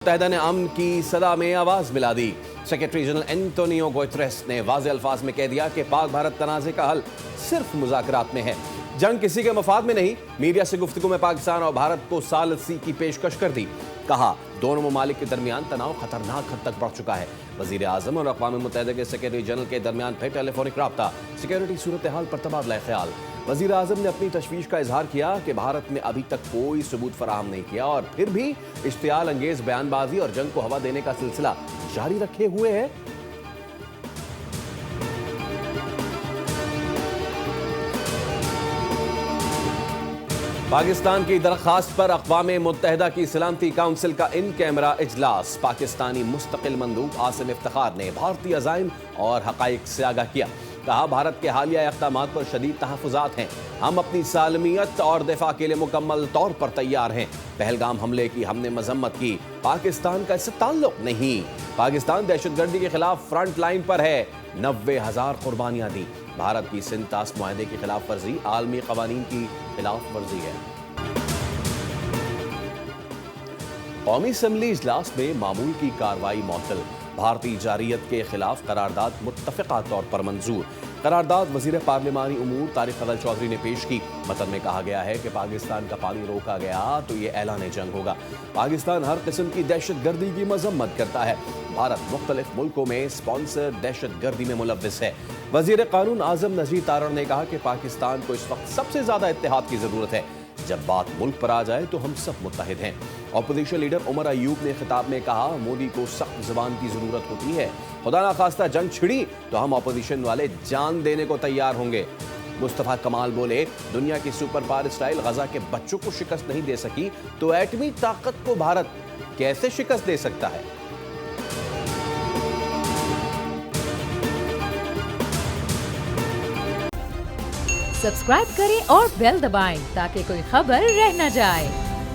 متحدہ نے امن کی صدا میں آواز ملا دی۔ سیکرٹری جنرل اینٹونیو گوتریس نے واضح الفاظ میں کہہ دیا کہ پاک بھارت تنازع کا حل صرف مذاکرات میں ہے، جنگ کسی کے مفاد میں نہیں۔ میڈیا سے گفتگو میں پاکستان اور بھارت کو ثالثی کی پیشکش کر دی۔ کہا دونوں ممالک کے درمیان تناؤ خطرناک حد تک بڑھ چکا ہے۔ وزیر اعظم اور اقوام متحدہ کے سیکرٹری جنرل کے درمیان پھر ٹیلی فونک رابطہ، سیکورٹی صورتحال پر تبادلہ خیال۔ وزیر اعظم نے اپنی تشویش کا اظہار کیا کہ بھارت نے ابھی تک کوئی ثبوت فراہم نہیں کیا اور پھر بھی اشتعال انگیز بیان بازی اور جنگ کو ہوا دینے کا سلسلہ جاری رکھے ہوئے ہے۔ پاکستان کی درخواست پر اقوام متحدہ کی سلامتی کونسل کا ان کیمرہ اجلاس۔ پاکستانی مستقل مندوب عاصم افتخار نے بھارتی عزائم اور حقائق سے آگاہ کیا۔ کہا بھارت کے حالیہ اقدامات پر شدید تحفظات ہیں، ہم اپنی سالمیت اور دفاع کے لیے مکمل طور پر تیار ہیں۔ پہلگام حملے کی ہم نے مذمت کی، پاکستان کا اس سے تعلق نہیں۔ پاکستان دہشت گردی کے خلاف فرنٹ لائن پر ہے، 90,000 قربانیاں دی۔ بھارت کی سنتاس معاہدے کی خلاف ورزی عالمی قوانین کی خلاف ورزی ہے۔ قومی اسمبلی اجلاس میں معمول کی کارروائی معطل۔ بھارتی جارحیت کے خلاف قرارداد متفقہ طور پر منظور۔ قرارداد وزیر پارلیمانی امور طارق فضل چودھری نے پیش کی۔ متن میں کہا گیا ہے کہ پاکستان کا پانی روکا گیا تو یہ اعلان جنگ ہوگا۔ پاکستان ہر قسم کی دہشت گردی کی مذمت کرتا ہے۔ بھارت مختلف ملکوں میں اسپانسر دہشت گردی میں ملوث ہے۔ وزیر قانون اعظم نذیر تارڑ نے کہا کہ پاکستان کو اس وقت سب سے زیادہ اتحاد کی ضرورت ہے۔ جب بات ملک پر آ جائے تو ہم سب متحد ہیں۔ اپوزیشن لیڈر عمر ایوب نے خطاب میں کہا مودی کو سخت زبان کی ضرورت ہوتی ہے، خدا نخواستہ جنگ چھڑی تو ہم اپوزیشن والے جان دینے کو تیار ہوں گے۔ مصطفیٰ کمال بولے دنیا کی سپر پاور اسرائیل غزہ کے بچوں کو شکست نہیں دے سکی تو ایٹمی طاقت کو بھارت کیسے شکست دے سکتا ہے؟ سبسکرائب کریں اور بیل دبائیں تاکہ کوئی خبر رہ نہ جائے۔